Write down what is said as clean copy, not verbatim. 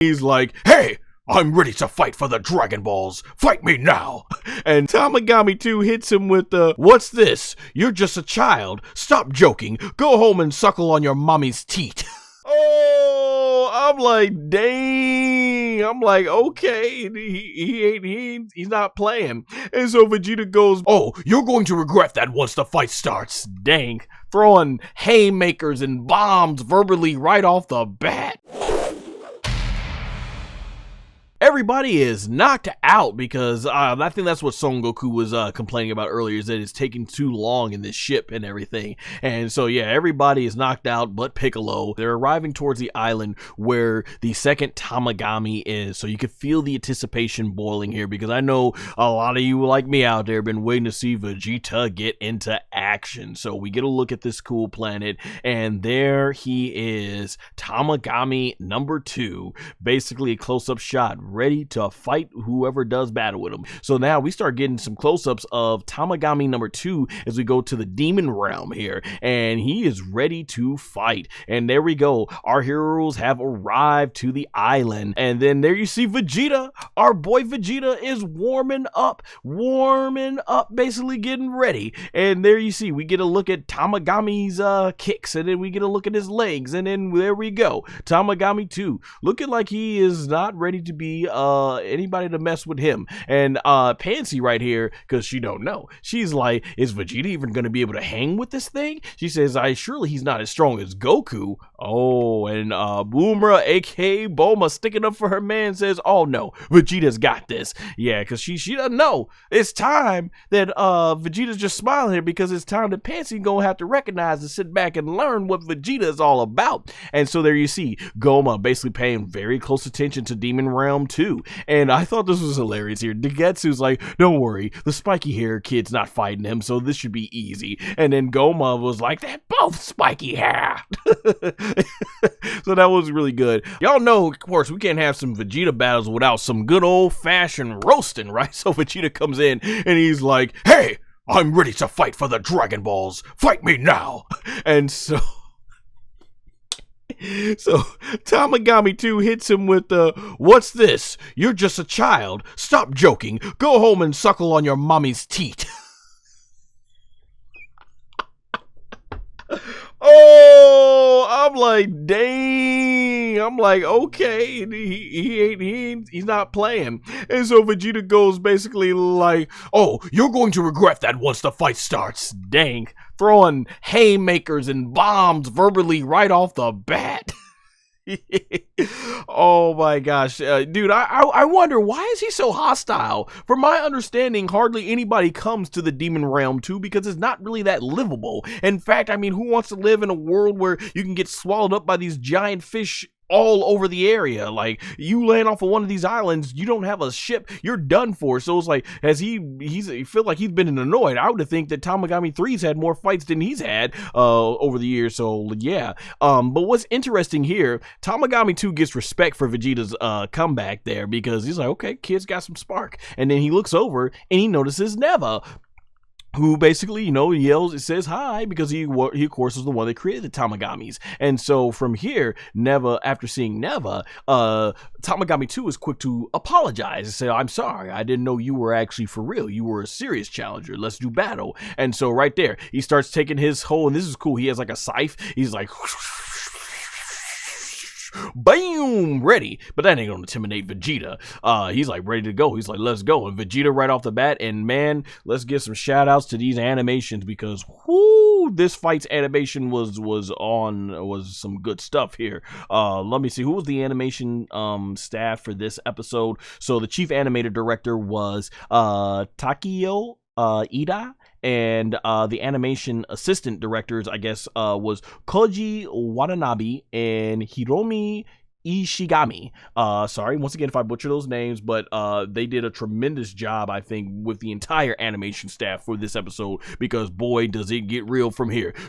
He's like, hey, I'm ready to fight for the Dragon Balls. Fight me now. And Tamagami 2 hits him with the, what's this? You're just a child. Stop joking. Go home and suckle on your mommy's teat. Oh, I'm like, dang. I'm like, okay, he's not playing. And so Vegeta goes, oh, you're going to regret that once the fight starts. Dang, throwing haymakers and bombs verbally right off the bat. Everybody is knocked out because I think that's what Son Goku was complaining about earlier, is that it's taking too long in this ship and everything. And so, yeah, everybody is knocked out but Piccolo. They're arriving towards the island where the second Tamagami is. So you can feel the anticipation boiling here, because I know a lot of you like me out there have been waiting to see Vegeta get into action. So we get a look at this cool planet, and there he is, Tamagami number 2, basically a close-up shot, ready to fight whoever does battle with him. So now we start getting some close-ups of Tamagami number 2 as we go to the demon realm here, and he is ready to fight. And there we go, our heroes have arrived to the island, and then there you see Vegeta. Our boy Vegeta is warming up, basically getting ready. And there you see, we get a look at Tamagami's kicks, and then we get a look at his legs, and then there we go, Tamagami 2 looking like he is not ready to be anybody to mess with him. And Panzy right here, because she don't know, she's like, is Vegeta even going to be able to hang with this thing? She says, surely he's not as strong as Goku. Oh, and Bulma, aka Bulma, sticking up for her man, says, oh no, Vegeta's got this. Yeah, because she doesn't know. It's time that Vegeta's just smiling here, because it's time that Panzy gonna have to recognize and sit back and learn what Vegeta is all about. And so there you see Goma basically paying very close attention to Demon Realm 2. And I thought this was hilarious here. Degetsu's like, don't worry, the spiky hair kid's not fighting him, so this should be easy. And then Goma was like, they're both spiky hair. So that was really good. Y'all know, of course, we can't have some Vegeta battles without some good old-fashioned roasting, right? So Vegeta comes in and he's like, hey, I'm ready to fight for the Dragon Balls. Fight me now. And so Tamagami 2 hits him with the, what's this? You're just a child. Stop joking. Go home and suckle on your mommy's teat. Oh, I'm like, dang. I'm like, okay, he's not playing. And so Vegeta goes basically like, oh, you're going to regret that once the fight starts. Dang, throwing haymakers and bombs verbally right off the bat. Oh my gosh, dude, I wonder, why is he so hostile? From my understanding, hardly anybody comes to the Demon Realm 2 because it's not really that livable. In fact, I mean, who wants to live in a world where you can get swallowed up by these giant fish all over the area? Like, you land off of one of these islands, you don't have a ship, you're done for. So it's like, as he feel like he's been annoyed. I would think that Tamagami 3's had more fights than he's had over the years. So yeah, but what's interesting here, Tamagami 2 gets respect for Vegeta's comeback there, because he's like, okay, kid's got some spark. And then he looks over and he notices Neva, who basically, you know, yells, it says hi, because he of course was the one that created the Tamagamis. And so from here, Neva, after seeing Neva, Tamagami 2 is quick to apologize and say, I'm sorry, I didn't know you were actually for real. You were a serious challenger. Let's do battle. And so right there, he starts taking his whole, and this is cool, he has like a scythe. He's like, boom, ready. But that ain't gonna intimidate Vegeta. He's like ready to go. He's like, let's go. And Vegeta right off the bat, and man, let's give some shout outs to these animations, because whoo, this fight's animation was some good stuff here. Let me see, who was the animation staff for this episode? So the chief animator director was Takio Ida, and the animation assistant directors, I guess, was Koji Watanabe and Hiromi Ishigami. Sorry once again if I butcher those names, but they did a tremendous job, I think, with the entire animation staff for this episode, because boy does it get real from here.